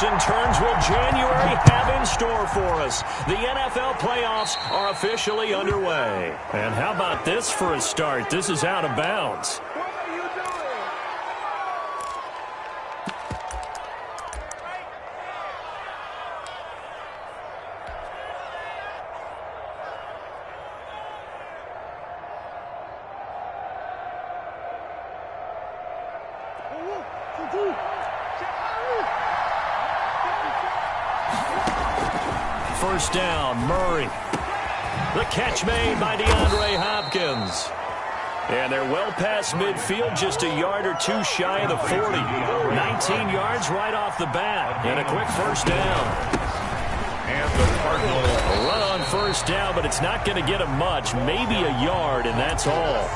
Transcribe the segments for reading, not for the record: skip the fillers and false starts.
twists and turns will January have in store for us? The NFL playoffs are officially underway. And how about this for a start? This is out of bounds. First down, Murray. The catch made by DeAndre Hopkins. And they're well past midfield, just a yard or two shy of the 40. 19 yards right off the bat, and a quick first down. And the Cardinals a run on first down, but it's not going to get them much, maybe a yard, and that's all.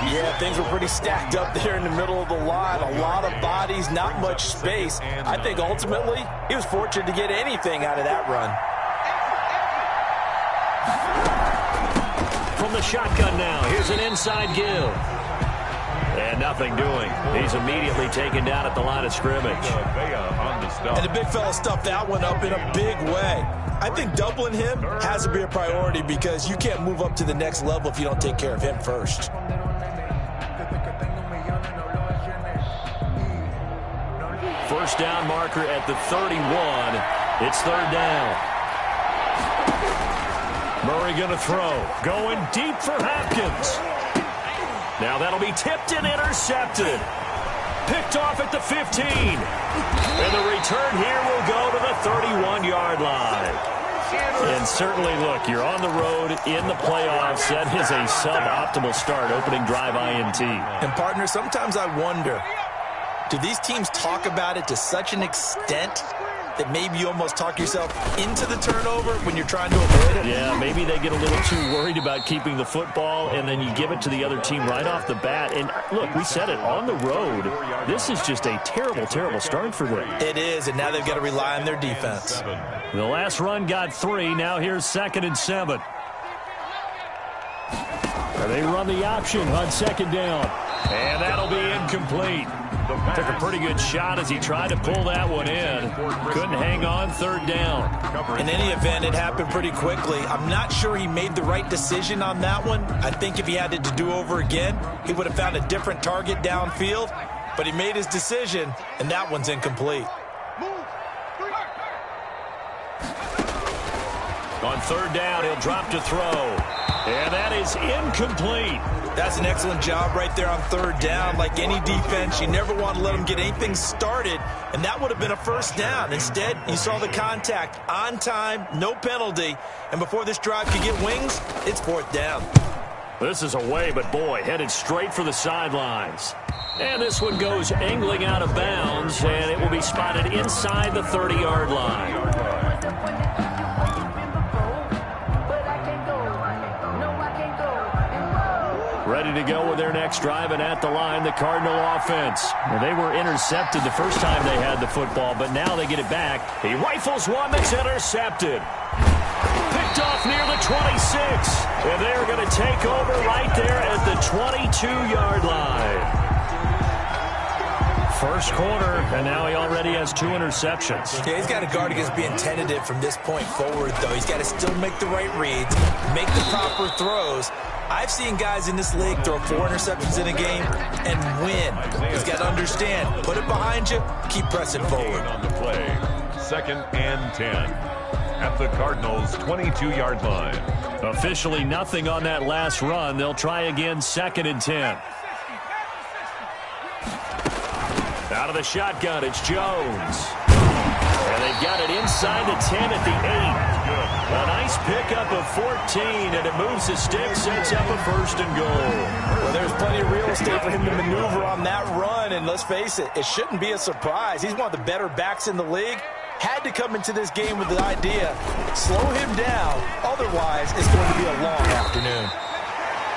Yeah, things were pretty stacked up there in the middle of the line. A lot of bodies, not much space. I think ultimately he was fortunate to get anything out of that run. From the shotgun now, here's an inside give. And nothing doing. He's immediately taken down at the line of scrimmage. And the big fella stuffed that one up in a big way. I think doubling him has to be a priority because you can't move up to the next level if you don't take care of him first. First down marker at the 31. It's third down. Murray going to throw. Going deep for Hopkins. Now that'll be tipped and intercepted. Picked off at the 15. And the return here will go to the 31-yard line. And certainly, look, you're on the road in the playoffs. That is a suboptimal start, opening drive INT. And, partner, sometimes I wonder, do these teams talk about it to such an extent that maybe you almost talk yourself into the turnover when you're trying to avoid it? Yeah, maybe they get a little too worried about keeping the football, and then you give it to the other team right off the bat. And, look, we said it, on the road, this is just a terrible, terrible start for them. It is, and now they've got to rely on their defense. The last run got 3. Now here's 2nd and 7. They run the option on 2nd down. And that'll be incomplete. Took a pretty good shot as he tried to pull that one in. Couldn't hang on 3rd down. In any event, it happened pretty quickly. I'm not sure he made the right decision on that one. I think if he had it to do over again, he would have found a different target downfield. But he made his decision, and that one's incomplete. On 3rd down, he'll drop to throw. And that is incomplete. That's an excellent job right there on 3rd down. Like any defense, you never want to let them get anything started, and that would have been a first down. Instead, you saw the contact on time, no penalty, and before this drive could get wings, it's 4th down. This is away, but boy, headed straight for the sidelines. And this one goes angling out of bounds, and it will be spotted inside the 30-yard line. Ready to go with their next drive, and at the line, the Cardinal offense. Well, they were intercepted the first time they had the football, but now they get it back. He rifles one that's intercepted. Picked off near the 26. And they're going to take over right there at the 22-yard line. First quarter, and now he already has 2 interceptions. Yeah, he's got to guard against being tentative from this point forward, though. He's got to still make the right reads, make the proper throws. I've seen guys in this league throw 4 interceptions in a game and win. He's got to understand, put it behind you, keep pressing forward. On the play, 2nd and 10 at the Cardinals' 22-yard line. Officially nothing on that last run. They'll try again, 2nd and 10. Out of the shotgun, it's Jones. And they've got it inside the 10 at the 8. A nice pickup of 14, and it moves the stick, sets up a 1st and goal. Well, there's plenty of real estate for him to maneuver on that run, and let's face it, it shouldn't be a surprise. He's one of the better backs in the league. Had to come into this game with the idea, slow him down, otherwise it's going to be a long afternoon.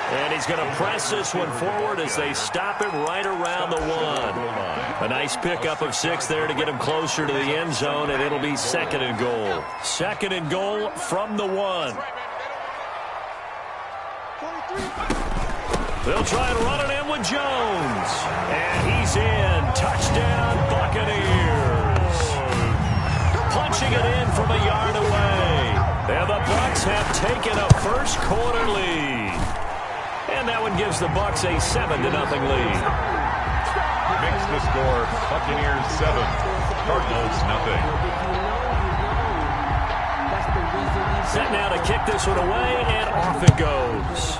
And he's going to press this one forward as they stop it right around the 1. A nice pickup of 6 there to get him closer to the end zone, and it'll be 2nd and goal. 2nd and goal from the 1. They'll try and run it in with Jones. And he's in. Touchdown, Buccaneers. punching it in from a yard away. And the Bucs have taken a first quarter lead. And that one gives the Bucs a 7-0 lead. Makes the score Buccaneers 7, Cardinals nothing. Set now to kick this one away, and off it goes.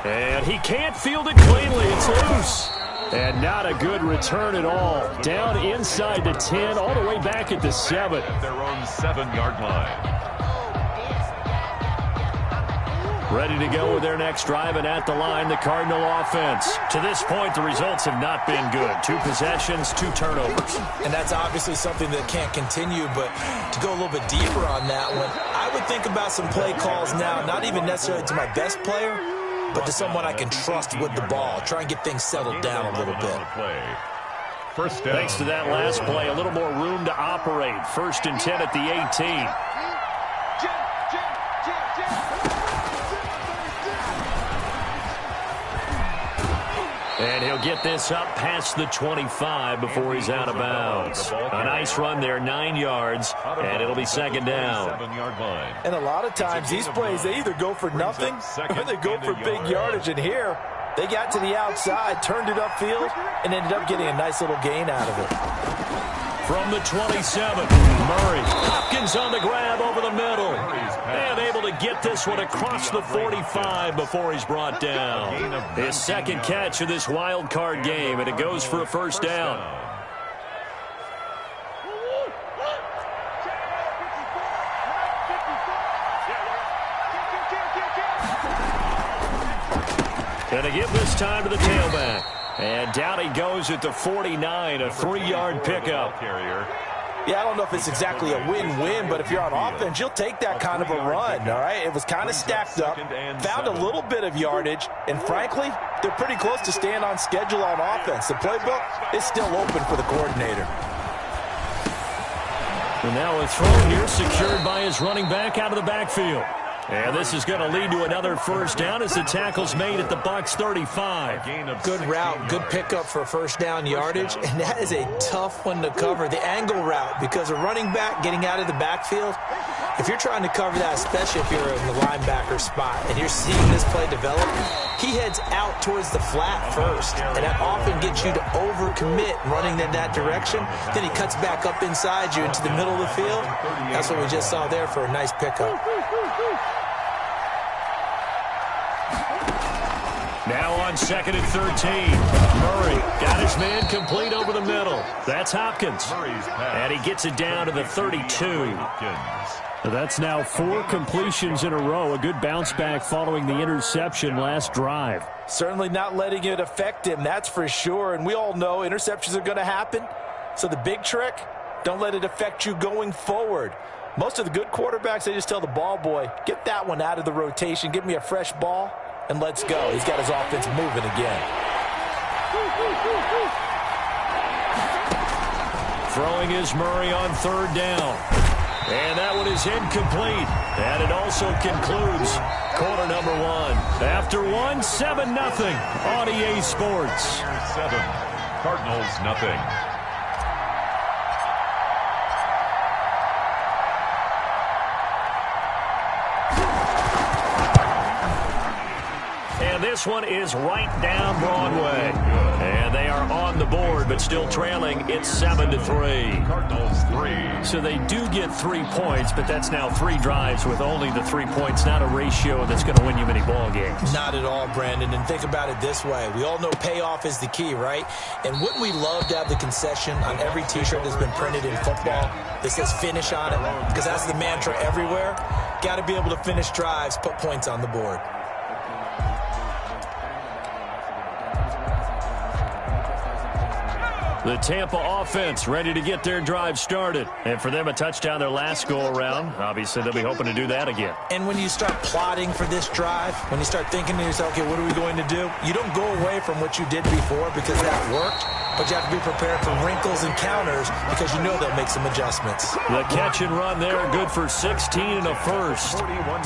And he can't field it cleanly. It's loose. And not a good return at all. Down inside the 10, all the way back at the 7. At their own 7-yard line. Ready to go with their next drive, and at the line, the Cardinal offense. To this point, the results have not been good. 2 possessions, 2 turnovers. And that's obviously something that can't continue, but to go a little bit deeper on that one, I would think about some play calls now, not even necessarily to my best player, but to someone I can trust with the ball. Try and get things settled down a little bit. First down. Thanks to that last play, a little more room to operate. 1st and 10 at the 18. And he'll get this up past the 25 before he's out of bounds. A nice run there, 9 yards, and it'll be 2nd down. And a lot of times these plays, they either go for nothing or they go for big yardage. And here, they got to the outside, turned it upfield, and ended up getting a nice little gain out of it. From the 27, Murray. Hopkins on the grab over the middle. And able to get this one across the 45 before he's brought down. His 2nd catch of this wild card game, and it goes for a 1st down. Gonna give this time to the tailback. And down he goes at the 49, a 3-yard pickup. Yeah, I don't know if it's exactly a win-win, but if you're on offense, you'll take that kind of a run, all right? It was kind of stacked up, found a little bit of yardage, and frankly, they're pretty close to staying on schedule on offense. The playbook is still open for the coordinator. And now a throw here secured by his running back out of the backfield. And this is going to lead to another 1st down as the tackle's made at the Bucs 35. Good route, good pickup for 1st down yardage, and that is a tough one to cover, the angle route, because a running back getting out of the backfield, if you're trying to cover that, especially if you're in the linebacker spot and you're seeing this play develop, he heads out towards the flat first, and that often gets you to overcommit running in that direction. Then he cuts back up inside you into the middle of the field. That's what we just saw there for a nice pickup. Now on 2nd and 13. Murray got his man complete over the middle. That's Hopkins. And he gets it down to the 32. That's now 4 completions in a row. A good bounce back following the interception last drive. Certainly not letting it affect him, that's for sure. And we all know interceptions are going to happen. So the big trick, don't let it affect you going forward. Most of the good quarterbacks, they just tell the ball boy, get that one out of the rotation, give me a fresh ball, and let's go. He's got his offense moving again. Throwing is Murray on 3rd down. And that one is incomplete. And it also concludes quarter number 1. After 1, 7-0 on EA Sports. 7, Cardinals nothing. And this one is right down Broadway. And they are on the board, but still trailing. It's 7-3. Cardinals 3. So they do get 3 points, but that's now 3 drives with only the 3 points. Not a ratio that's going to win you many ball games. Not at all, Brandon. And think about it this way. We all know payoff is the key, right? And wouldn't we love to have the concession on every T-shirt that's been printed in football that says finish on it? Because that's the mantra everywhere. Got to be able to finish drives, put points on the board. The Tampa offense ready to get their drive started. And for them, a touchdown their last go-around. Obviously, they'll be hoping to do that again. And when you start plotting for this drive, when you start thinking to yourself, okay, what are we going to do? You don't go away from what you did before because that worked. but you have to be prepared for wrinkles and counters because you know they'll make some adjustments. The catch and run there, good for 16 and a first.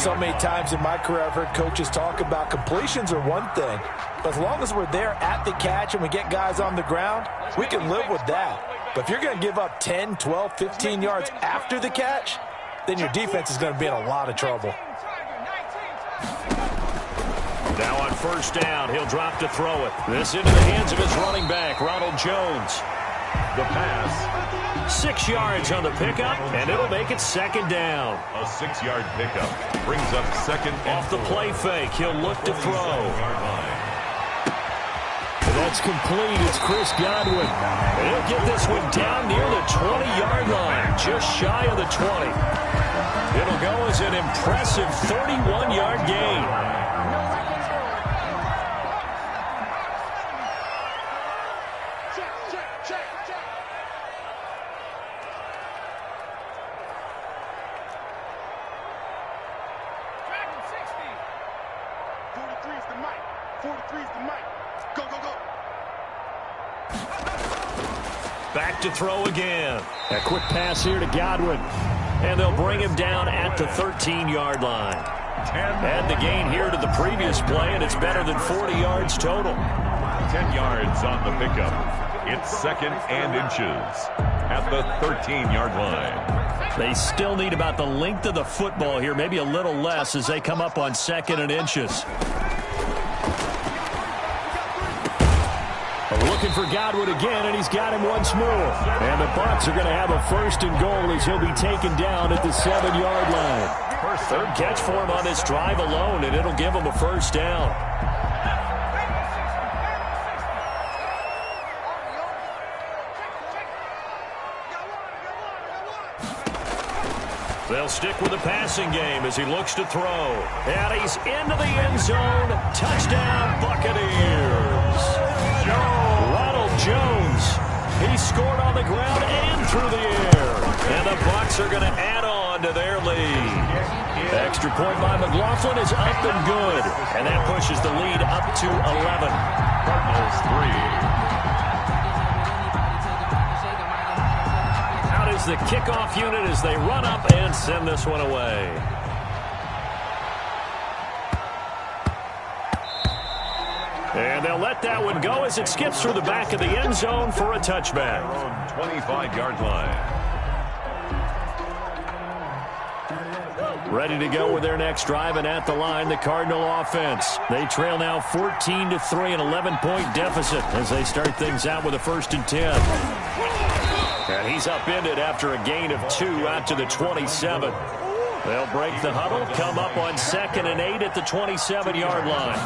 So many times in my career I've heard coaches talk about completions are one thing, but as long as we're there at the catch and we get guys on the ground, we can live with that. But if you're going to give up 10, 12, 15 yards after the catch, then your defense is going to be in a lot of trouble. Now on first down, he'll drop to throw it. This into the hands of his running back, Ronald Jones. The pass. 6 yards on the pickup, and it'll make it second down. A 6-yard pickup brings up second and Off the play fake, he'll look to throw. That's complete. It's Chris Godwin. And he'll get this one down near the 20-yard line, just shy of the 20. It'll go as an impressive 31-yard gain. Back to throw again. A quick pass here to Godwin. And they'll bring him down at the 13-yard line. Add the gain here to the previous play, and it's better than 40 yards total. 10 yards on the pickup. It's second and inches at the 13-yard line. They still need about the length of the football here, maybe a little less as they come up on second and inches. Looking for Godwin again, and he's got him once more. And the Bucs are going to have a first and goal as he'll be taken down at the 7-yard line. Third catch for him on this drive alone, and it'll give him a first down. They'll stick with the passing game as he looks to throw. And he's into the end zone. Touchdown, Buccaneers. Ronald Jones. He scored on the ground and through the air. And the Bucs are going to add on to their lead. Extra point by McLaughlin is up and good. And that pushes the lead up to 11. Cardinals 3. Out is the kickoff unit as they run up and send this one away. And they'll let that one go as it skips through the back of the end zone for a touchback. 25-yard line. Ready to go with their next drive, and at the line, the Cardinal offense. They trail now 14-3, an 11-point deficit as they start things out with a 1st and 10. And he's upended after a gain of 2 out to the 27. They'll break the huddle, come up on 2nd and 8 at the 27-yard line.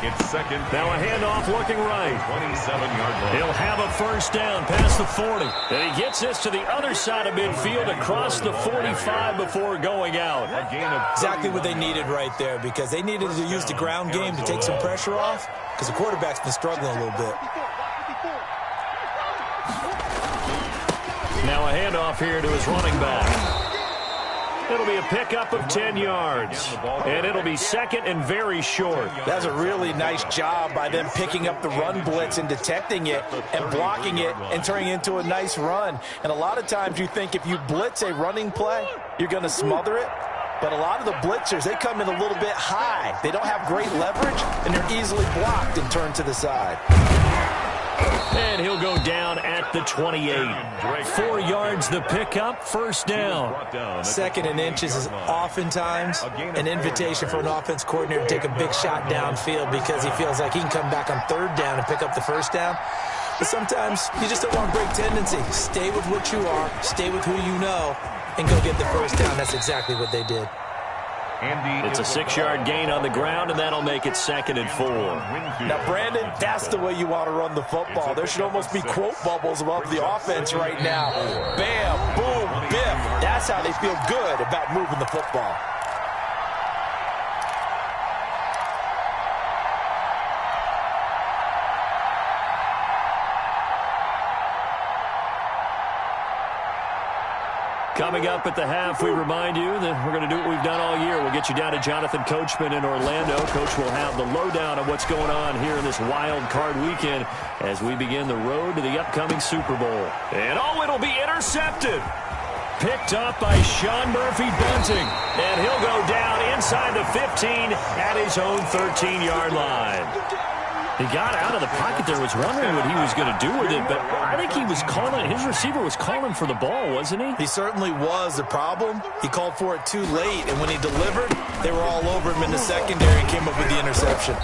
It's second. Now a handoff looking right. 27-yard line. He'll have a first down past the 40. And he gets this to the other side of midfield across the 45 before going out. Exactly what they needed right there, because they needed to use the ground game to take some pressure off, because the quarterback's been struggling a little bit. Now a handoff here to his running back. It'll be a pickup of 10 yards. And it'll be second and very short. That's a really nice job by them picking up the run blitz and detecting it and blocking it and turning it into a nice run. And a lot of times you think if you blitz a running play, you're going to smother it. But a lot of the blitzers, they come in a little bit high. They don't have great leverage, and they're easily blocked and turned to the side. And he'll go down at the 28. 4 yards the pickup, first down. 2nd and inches is oftentimes an invitation for an offense coordinator to take a big shot downfield because he feels like he can come back on 3rd down and pick up the first down. But sometimes you just don't want to break tendency. Stay with what you are, stay with who you know, and go get the first down. That's exactly what they did. It's a 6-yard gain on the ground, and that'll make it 2nd and 4. Now, Brandon, that's the way you want to run the football. There should almost be quote bubbles above the offense right now. Bam, boom, biff. That's how they feel good about moving the football. Coming up at the half, we remind you that we're going to do what we've done all year. We'll get you down to Jonathan Coachman in Orlando. Coach will have the lowdown on what's going on here in this wild card weekend as we begin the road to the upcoming Super Bowl. And it'll be intercepted. Picked up by Sean Murphy Bunting. And he'll go down inside the 15 at his own 13-yard line. He got out of the pocket there, was wondering what he was going to do with it, but I think he was calling, his receiver was calling for the ball, wasn't he? He certainly was. The problem, he called for it too late, and when he delivered, they were all over him in the secondary and came up with the interception.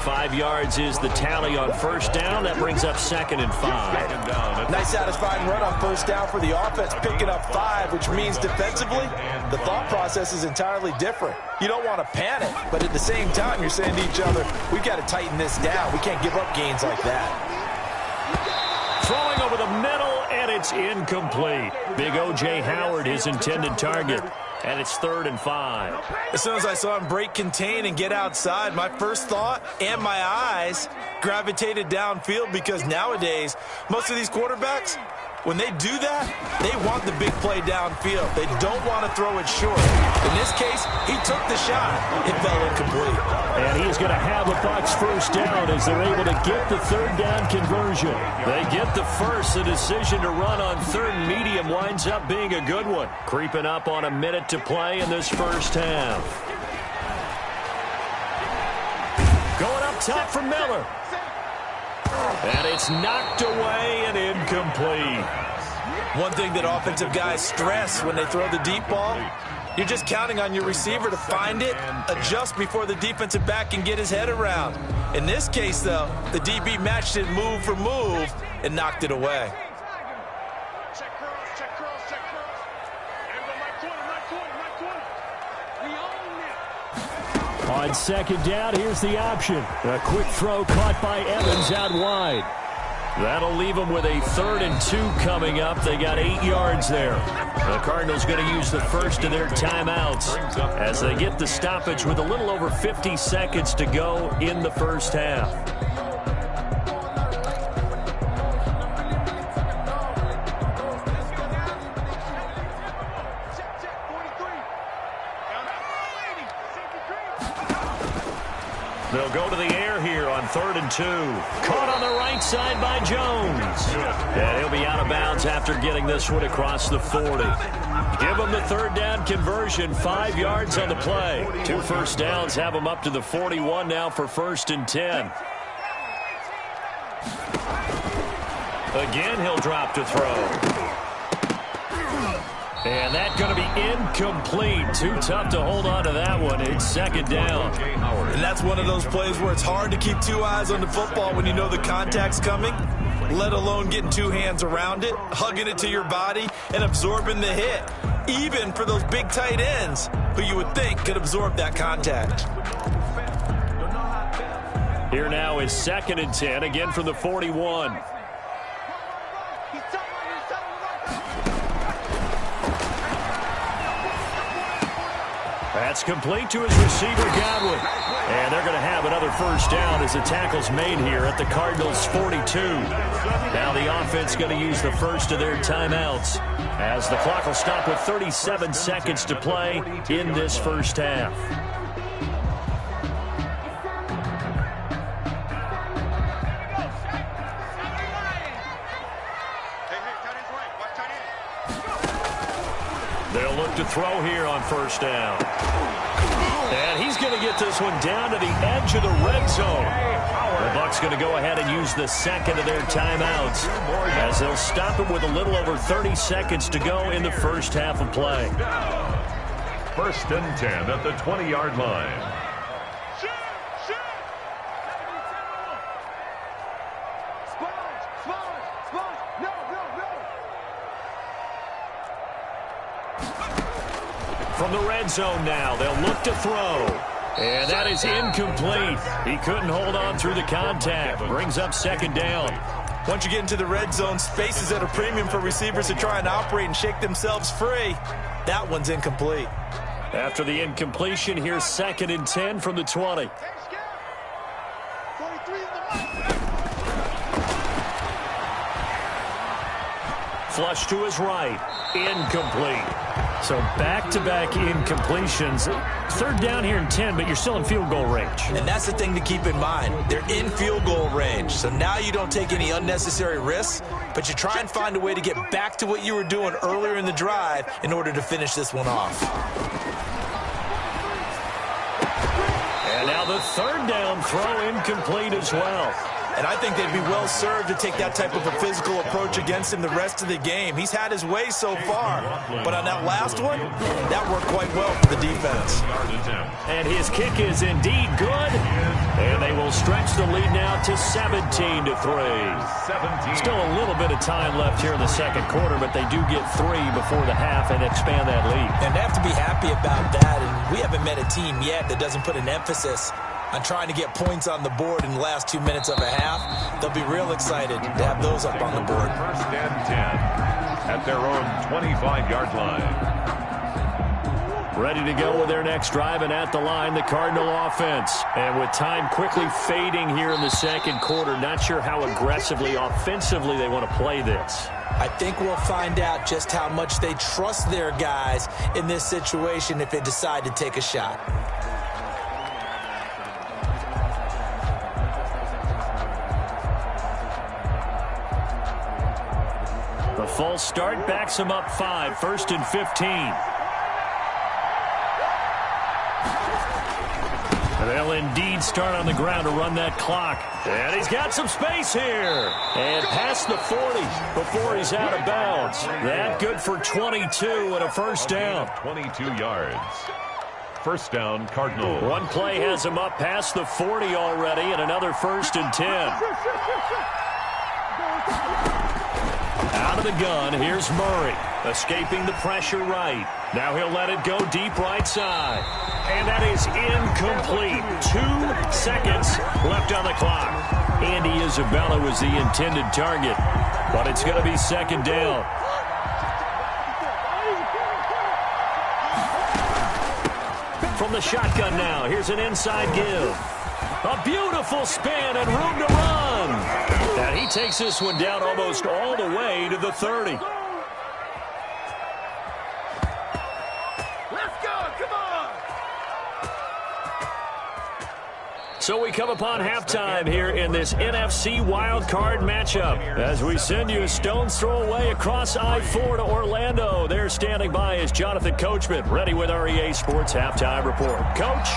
5 yards is the tally on first down. That brings up 2nd and 5. Nice satisfying run on first down for the offense, picking up 5, which means defensively, the thought process is entirely different. You don't want to panic, but at the same time, you're saying to each other, we've got to tighten this down. We can't give up gains like that. Throwing over the middle, and it's incomplete. Big O.J. Howard, his intended target. And it's 3rd and 5. As soon as I saw him break contain and get outside, my first thought and my eyes gravitated downfield because nowadays, most of these quarterbacks, when they do that, they want the big play downfield. They don't want to throw it short. In this case, he took the shot. It fell incomplete. And he's going to have a Bucs first down as they're able to get the 3rd down conversion. They get the first. The decision to run on 3rd and medium winds up being a good one. Creeping up on a minute to play in this first half. Going up top for Miller. And it's knocked away and incomplete. One thing that offensive guys stress when they throw the deep ball, you're just counting on your receiver to find it, adjust before the defensive back can get his head around. In this case, though, the DB matched it move for move and knocked it away. On 2nd down, here's the option. A quick throw caught by Evans out wide. That'll leave them with a 3rd and 2 coming up. They got 8 yards there. The Cardinals going to use the first of their timeouts as they get the stoppage with a little over 50 seconds to go in the first half. They'll go to the air here on 3rd and 2. Caught on the right side by Jones. And he'll be out of bounds after getting this one across the 40. Give them the 3rd down conversion, 5 yards on the play. 2 first downs have them up to the 41 now for 1st and 10. Again, he'll drop to throw. And that's going to be incomplete. Too tough to hold on to that one. It's 2nd down. And that's one of those plays where it's hard to keep 2 eyes on the football when you know the contact's coming, let alone getting 2 hands around it, hugging it to your body, and absorbing the hit, even for those big tight ends who you would think could absorb that contact. Here now is 2nd and 10, again from the 41. That's complete to his receiver, Godwin. And they're going to have another first down as the tackle's made here at the Cardinals' 42. Now the offense going to use the first of their timeouts as the clock will stop with 37 seconds to play in this first half. They'll look to throw here on first down. And he's going to get this one down to the edge of the red zone. The Bucs going to go ahead and use the 2nd of their timeouts as they'll stop it with a little over 30 seconds to go in the first half of play. 1st and 10 at the 20-yard line. From the red zone now, they'll look to throw. And that is incomplete. He couldn't hold on through the contact. Brings up 2nd down. Once you get into the red zone, space is at a premium for receivers to try and operate and shake themselves free. That one's incomplete. After the incompletion, here's 2nd and 10 from the 20. Flush to his right. Incomplete. So back-to-back incompletions. Third down here and 10, but you're still in field goal range. And that's the thing to keep in mind. They're in field goal range. So now you don't take any unnecessary risks, but you try and find a way to get back to what you were doing earlier in the drive in order to finish this one off. And now the third down throw incomplete as well. And I think they'd be well served to take that type of a physical approach against him the rest of the game. He's had his way so far. But on that last one, that worked quite well for the defense. And his kick is indeed good. And they will stretch the lead now to 17-3. Still a little bit of time left here in the second quarter, but they do get 3 before the half and expand that lead. And they have to be happy about that. And we haven't met a team yet that doesn't put an emphasis on trying to get points on the board in the last 2 minutes of a half. They'll be real excited to have those up on the board. First and 10 at their own 25-yard line. Ready to go with their next drive, and at the line, the Cardinal offense. And with time quickly fading here in the second quarter, not sure how aggressively, offensively they want to play this. I think we'll find out just how much they trust their guys in this situation if they decide to take a shot. The false start backs him up 5, 1st and 15. They'll indeed start on the ground to run that clock. And he's got some space here. And past the 40 before he's out of bounds. That good for 22 and a first down. 22 yards. First down, Cardinals. One play has him up past the 40 already, and another 1st and 10. Out of the gun, here's Murray, escaping the pressure right. Now he'll let it go deep right side. And that is incomplete. 2 seconds left on the clock. Andy Isabella was the intended target, but it's going to be second down. From the shotgun now, here's an inside give. A beautiful spin and room to run. And he takes this one down almost all the way to the 30. Let's go, come on. So we come upon halftime here in this NFC wildcard matchup as we send you a stone's throw away across I-4 to Orlando. There standing by is Jonathan Coachman, ready with our EA Sports Halftime Report. Coach,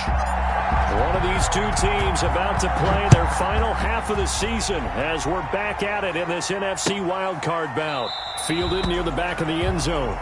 one of these two teams about to play their final half of the season as we're back at it in this NFC wildcard bout. Fielded near the back of the end zone.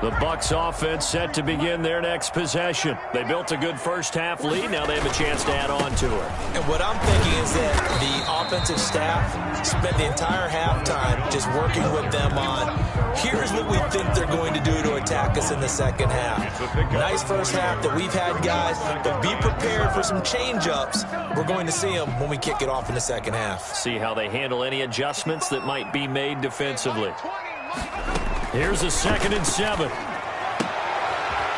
The Bucs offense set to begin their next possession. They built a good first half lead. Now they have a chance to add on to it. And what I'm thinking is that the offensive staff spent the entire halftime just working with them on, here's what we think they're going to do to attack us in the second half. Nice first half that we've had, guys, but be prepared for some change-ups. We're going to see them when we kick it off in the second half. See how they handle any adjustments that might be made defensively. Here's a 2nd and 7.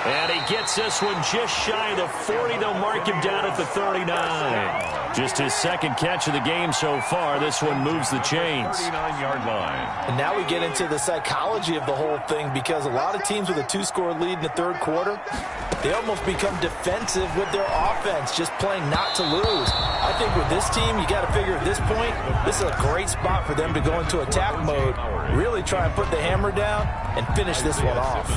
And he gets this one just shy of the 40. They'll mark him down at the 39. Just his second catch of the game so far. This one moves the chains. 39-yard line. And now we get into the psychology of the whole thing, because a lot of teams with a 2-score lead in the third quarter, they almost become defensive with their offense, just playing not to lose. I think with this team, you got to figure at this point, this is a great spot for them to go into attack mode, really try and put the hammer down and finish this one off.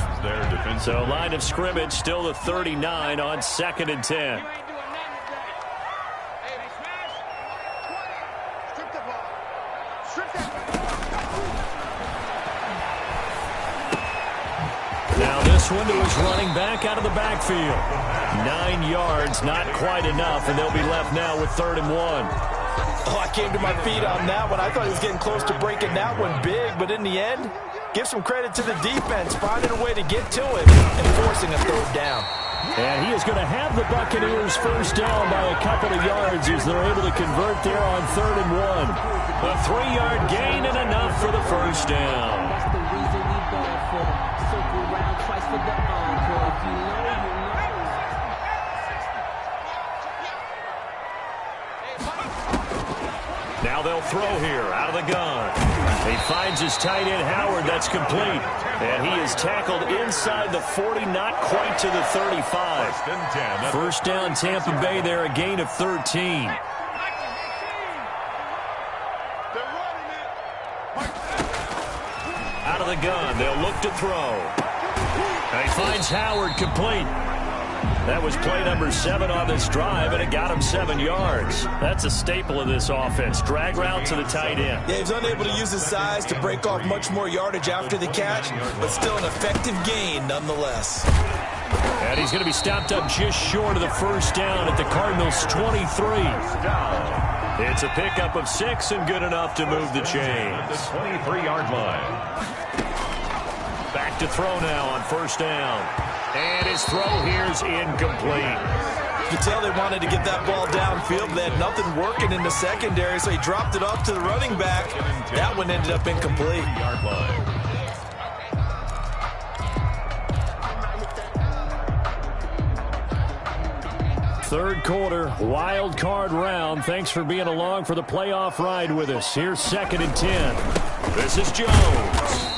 So line of scrimmage still the 39 on 2nd and 10. Now this one to his running back out of the backfield. 9 yards, not quite enough, and they'll be left now with 3rd and 1. Oh, I came to my feet on that one. I thought he was getting close to breaking that one big, but in the end, give some credit to the defense, finding a way to get to it and forcing a 3rd down. And he is going to have the Buccaneers first down by a couple of yards as they're able to convert there on 3rd and 1. A 3-yard gain and enough for the first down. That's the reason we go for circle round twice for the encore. If you know Now they'll throw here out of the gun. He finds his tight end, Howard. That's complete. And he is tackled inside the 40, not quite to the 35. First down, Tampa Bay there, a gain of 13. Out of the gun, they'll look to throw. And he finds Howard complete. That was play number 7 on this drive, and it got him 7 yards. That's a staple of this offense. Drag route to the tight end. Yeah, he's unable to use his size to break off much more yardage after the catch, but still an effective gain nonetheless. And he's going to be stopped up just short of the first down at the Cardinals' 23. It's a pickup of 6 and good enough to move the chains. The 23-yard line. Back to throw now on first down. And his throw here's incomplete. You could tell they wanted to get that ball downfield, but they had nothing working in the secondary, so he dropped it off to the running back. That one ended up incomplete. Yard line. Third quarter, wild card round. Thanks for being along for the playoff ride with us. Here's 2nd and 10. This is Jones.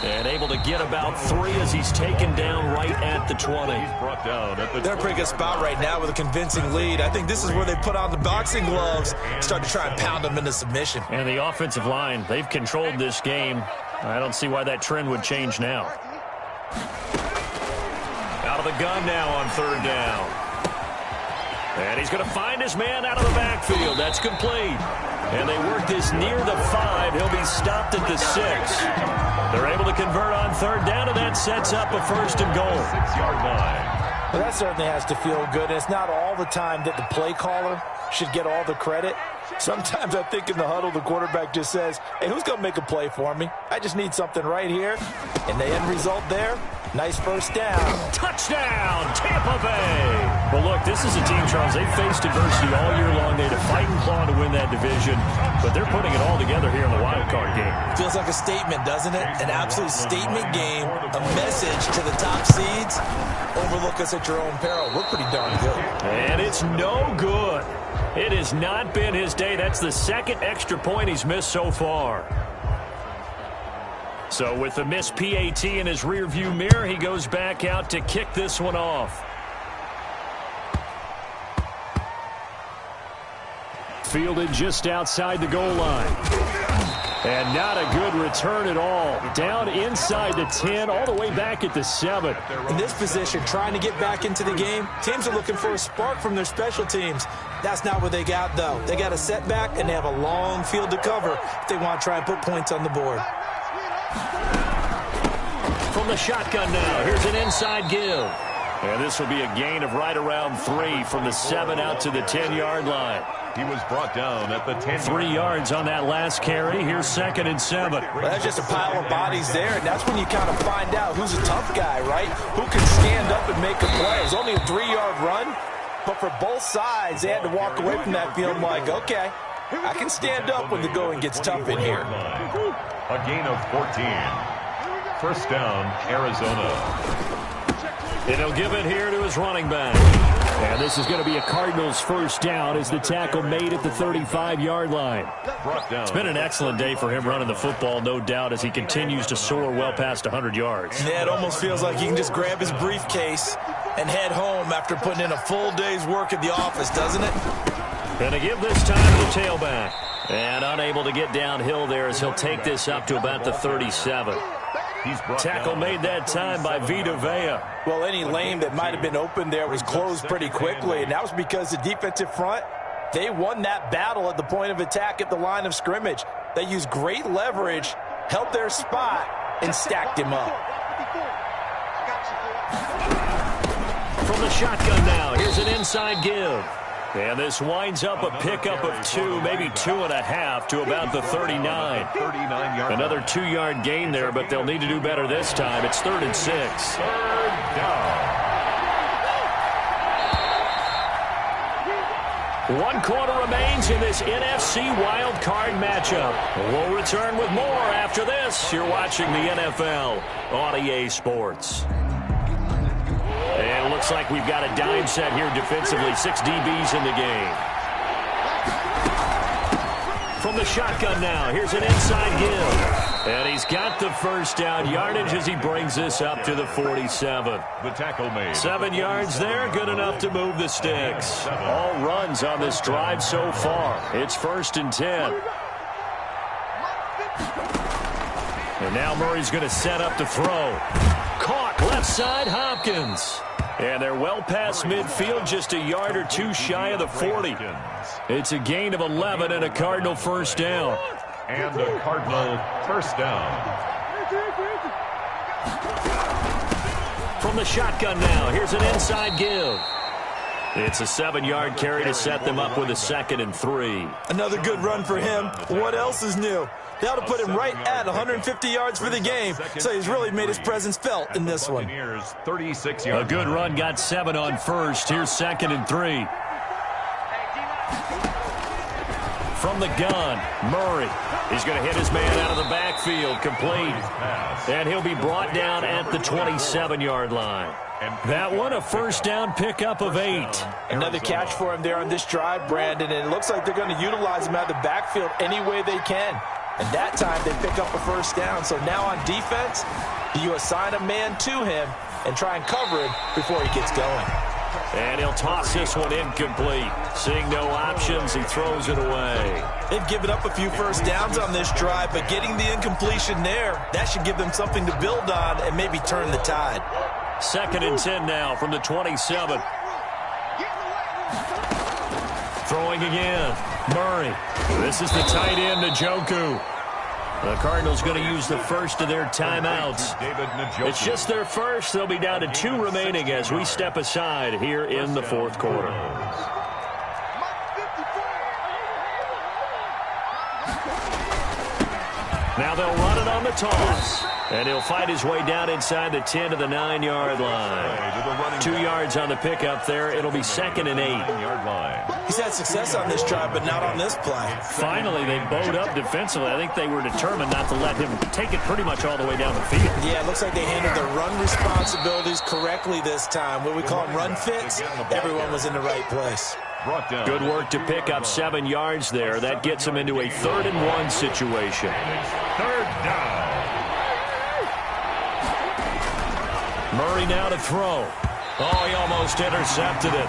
And able to get about 3 as he's taken down right at the 20. He's brought down at the They're in a pretty good spot right now with a convincing lead. I think this is where they put on the boxing gloves, start to try and pound them into submission. And the offensive line, they've controlled this game. I don't see why that trend would change now. Out of the gun now on third down. And he's going to find his man out of the backfield. That's complete. And they work this near the 5. He'll be stopped at the 6. They're able to convert on third down, and that sets up a first and goal. 6-yard line. Well, that certainly has to feel good. And it's not all the time that the play caller should get all the credit. Sometimes I think in the huddle, the quarterback just says, hey, who's going to make a play for me? I just need something right here. And the end result there, nice first down. Touchdown, Tampa Bay. Well, look, this is a team, Charles, they've faced adversity all year long. They had to fight and claw to win that division, but they're putting it all together here in the wild card game. Feels like a statement, doesn't it? An absolute statement game, a message to the top seeds. Overlook us at your own peril. We're pretty darn good. And it's no good. It has not been his day. That's the 2nd extra point he's missed so far. So with the missed PAT in his rearview mirror, he goes back out to kick this one off. Fielded just outside the goal line. And not a good return at all. Down inside the 10, all the way back at the 7. In this position, trying to get back into the game, teams are looking for a spark from their special teams. That's not what they got, though. They got a setback, and they have a long field to cover if they want to try and put points on the board. From the shotgun now, here's an inside give. And this will be a gain of right around 3 from the 7 out to the 10-yard line. He was brought down at the 10. 3 yards on that last carry. Here's 2nd and 7. Well, that's just a pile of bodies there, and that's when you kind of find out who's a tough guy, right? Who can stand up and make a play. It was only a 3-yard run, but for both sides, they had to walk away from that feeling like, okay, I can stand up when the going gets tough in here. A gain of 14. First down, Arizona. And he'll give it here to his running back. And this is going to be a Cardinals first down as the tackle made at the 35-yard line. It's been an excellent day for him running the football, no doubt, as he continues to soar well past 100 yards. Yeah, it almost feels like he can just grab his briefcase and head home after putting in a full day's work at the office, doesn't it? Going to give this time to the tailback. And unable to get downhill there as he'll take this up to about the 37. Tackle made that time by Vita Vea. Well, any lane that might have been open there was closed pretty quickly, and that was because the defensive front, they won that battle at the point of attack at the line of scrimmage. They used great leverage, held their spot, and stacked him up. From the shotgun now, here's an inside give. And this winds up a pickup of 2, maybe 2.5 to about the 39. Another 2-yard gain there, but they'll need to do better this time. It's 3rd and 6. Third down. 1 quarter remains in this NFC wild card matchup. We'll return with more after this. You're watching the NFL on EA Sports. And it looks like we've got a dime set here defensively. 6 DBs in the game. From the shotgun now, here's an inside give. And he's got the first down yardage as he brings this up to the 47. The tackle made. 7 yards there, good enough to move the sticks. All runs on this drive so far. It's 1st and 10. And now Murray's going to set up to throw. Caught left side, Hopkins. And they're well past midfield, just a yard or two shy of the 40. It's a gain of 11 and a Cardinal first down. And a Cardinal first down. From the shotgun now, here's an inside give. It's a 7-yard carry to set them up with a 2nd and 3. Another good run for him. What else is new? That'll put him right at 150 yards for the game, so he's really made his presence felt in this one. 36 yards. A good run got 7 on first. Here's 2nd and 3. From the gun, Murray. He's going to hit his man out of the backfield, complete. And he'll be brought down at the 27-yard line. That one, a first down pickup of 8. Another catch for him there on this drive, Brandon, and it looks like they're going to utilize him out of the backfield any way they can. And that time they pick up a first down. So now on defense, you assign a man to him and try and cover him before he gets going. And he'll toss this one incomplete. Seeing no options, he throws it away. They've given up a few first downs on this drive, but getting the incompletion there, that should give them something to build on and maybe turn the tide. 2nd and 10 now from the 27. Throwing again. Murray. This is the tight end, Njoku. The Cardinals going to use the first of their timeouts. It's just their first. They'll be down to 2 remaining as we step aside here in the 4th quarter. Now they'll run it on the toss. And he'll fight his way down inside the 10 to the 9-yard line. 2 yards on the pickup there. It'll be 2nd and 8. He's had success on this drive, but not on this play. Finally, they bowed up defensively. I think they were determined not to let him take it pretty much all the way down the field. Yeah, it looks like they handled their run responsibilities correctly this time. What we call them run fits, everyone was in the right place. Good work to pick up 7 yards there. That gets them into a 3rd and 1 situation. 3rd down. Murray now to throw. Oh, he almost intercepted it.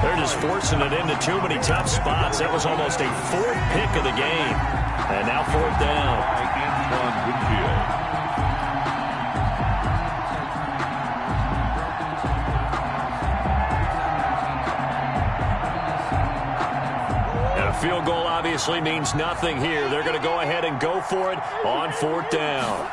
They're just forcing it into too many tough spots. That was almost a 4th pick of the game. And now 4th down. And a field goal obviously means nothing here. They're going to go ahead and go for it on 4th down.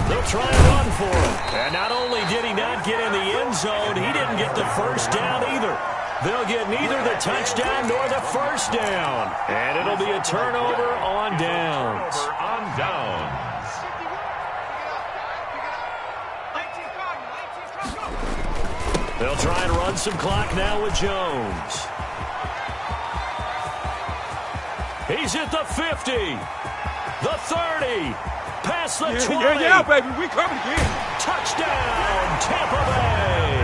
They'll try and run for it. And not only did he not get in the end zone, he didn't get the first down either. They'll get neither the touchdown nor the first down. And it'll be a turnover on downs. They'll try and run some clock now with Jones. He's at the 50, the 30. Past the 20. Yeah, baby, we coming again. Touchdown, Tampa Bay.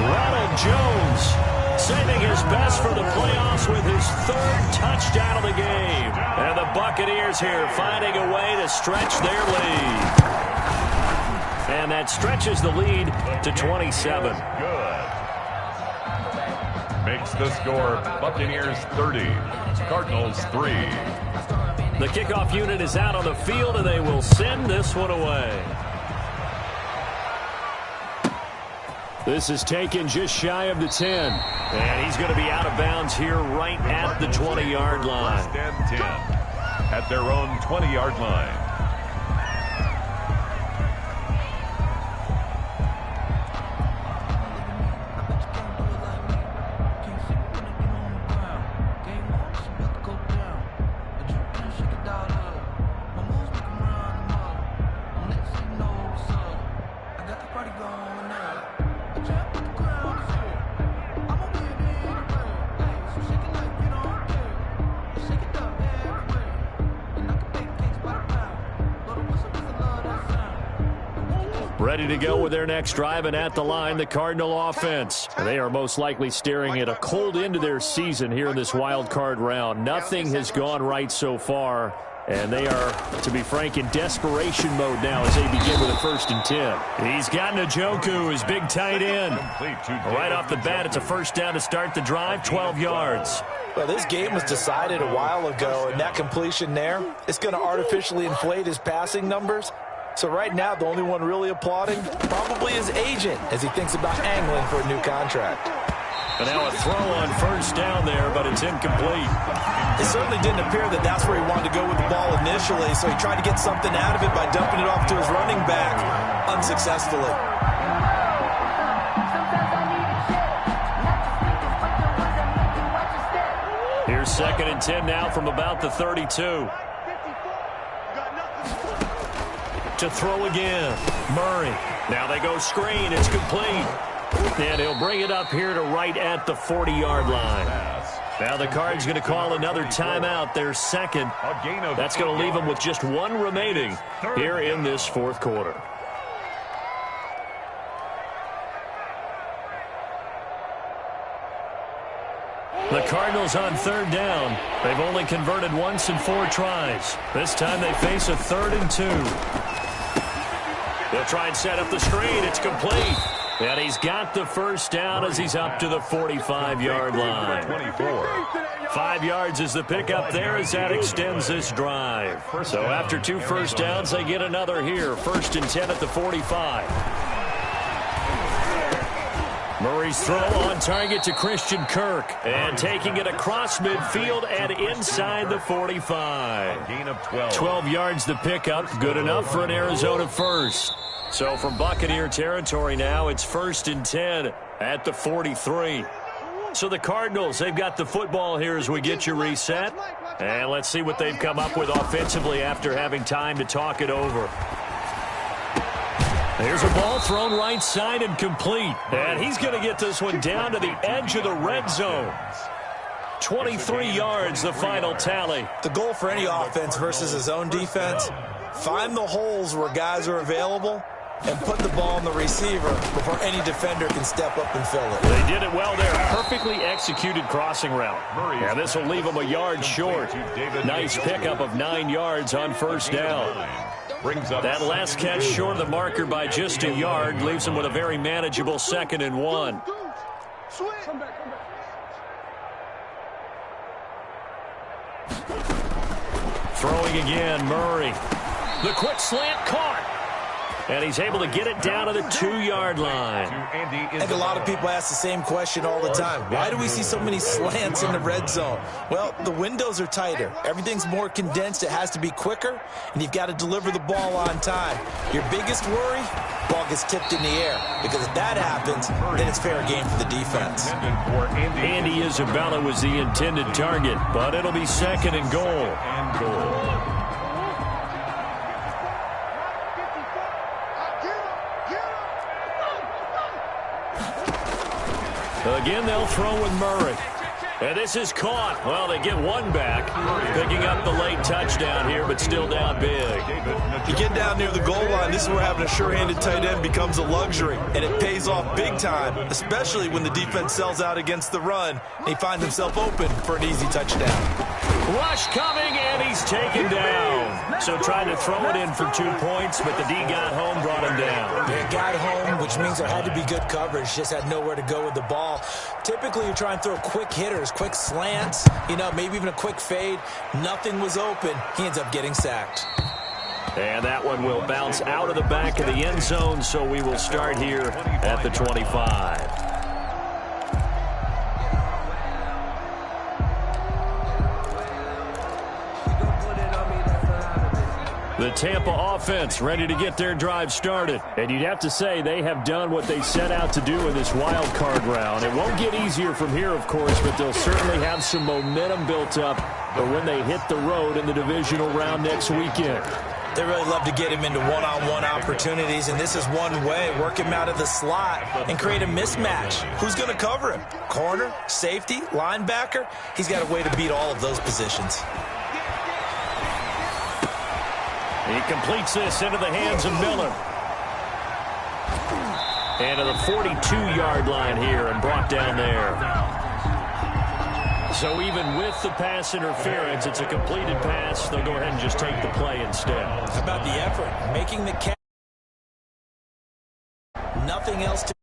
Ronald Jones saving his best for the playoffs with his 3rd touchdown of the game. And the Buccaneers here finding a way to stretch their lead. And that stretches the lead to 27. Good. Makes the score Buccaneers 30, Cardinals 3. The kickoff unit is out on the field, and they will send this one away. This is taken just shy of the 10. And he's going to be out of bounds here right at the 20-yard line. First and 10 at their own 20-yard line. Ready to go with their next drive, and at the line, the Cardinal offense. They are most likely staring at a cold end to their season here in this wild card round. Nothing has gone right so far, and they are, to be frank, in desperation mode now as they begin with a 1st and 10. He's got Njoku, his big tight end. Right off the bat, it's a first down to start the drive, 12 yards. Well, this game was decided a while ago, and that completion there is going to artificially inflate his passing numbers. So right now, the only one really applauding probably his agent as he thinks about angling for a new contract. And now a throw on first down there, but it's incomplete. It certainly didn't appear that that's where he wanted to go with the ball initially, so he tried to get something out of it by dumping it off to his running back unsuccessfully. Here's 2nd and 10 now from about the 32. To throw again, Murray. Now they go screen. It's complete. And he'll bring it up here to right at the 40-yard line. Now the Cards going to call another timeout, their second. That's going to leave them with just one remaining here in this 4th quarter. The Cardinals on 3rd down. They've only converted once in 4 tries. This time they face a 3rd and 2. They'll try and set up the screen. It's complete. And he's got the first down as he's up to the 45-yard line. 5 yards is the pickup there as that extends this drive. So after 2 first downs, they get another here. 1st and 10 at the 45. Murray's throw on target to Christian Kirk. And taking it across midfield and inside the 45. Gain of 12. 12 yards the pickup. Good enough for an Arizona first. So from Buccaneer territory now, it's 1st and 10 at the 43. So the Cardinals, they've got the football here as we get you reset. And let's see what they've come up with offensively after having time to talk it over. There's a ball thrown right side and complete. And he's going to get this one down to the edge of the red zone. 23 yards, the final tally. The goal for any offense versus his own defense, find the holes where guys are available and put the ball on the receiver before any defender can step up and fill it. They did it well there. Perfectly executed crossing route. Yeah, this will leave them a yard short. Nice pickup of 9 yards on first down. That last catch short of the marker by just a yard leaves them with a very manageable 2nd and 1. Throwing again, Murray. The quick slant caught. And he's able to get it down to the 2-yard line. I think a lot of people ask the same question all the time. Why do we see so many slants in the red zone? Well, the windows are tighter. Everything's more condensed. It has to be quicker, and you've got to deliver the ball on time. Your biggest worry, ball gets tipped in the air. Because if that happens, then it's fair game for the defense. Andy Isabella was the intended target, but it'll be 2nd and goal. Again, they'll throw with Murray. And this is caught. Well, they get one back. Picking up the late touchdown here, but still down big. You get down near the goal line, this is where having a sure-handed tight end becomes a luxury. And it pays off big time, especially when the defense sells out against the run. And he finds himself open for an easy touchdown. Rush coming, and he's taken down. So trying to throw it in for 2 points, but the D got home, brought him down. They got home, which means there had to be good coverage. Just had nowhere to go with the ball. Typically, you try and throw quick hitters, quick slants, maybe even a quick fade. Nothing was open. He ends up getting sacked. And that one will bounce out of the back of the end zone, so we will start here at the 25. The Tampa offense ready to get their drive started. And you'd have to say they have done what they set out to do in this wild card round. It won't get easier from here, of course, but they'll certainly have some momentum built up for when they hit the road in the divisional round next weekend. They really love to get him into one-on-one opportunities, and this is one way. Work him out of the slot and create a mismatch. Who's going to cover him? Corner, safety, linebacker? He's got a way to beat all of those positions. He completes this into the hands of Miller. And to the 42-yard line here and brought down there. So even with the pass interference, it's a completed pass. They'll go ahead and just take the play instead. How about the effort? Making the catch. Nothing else to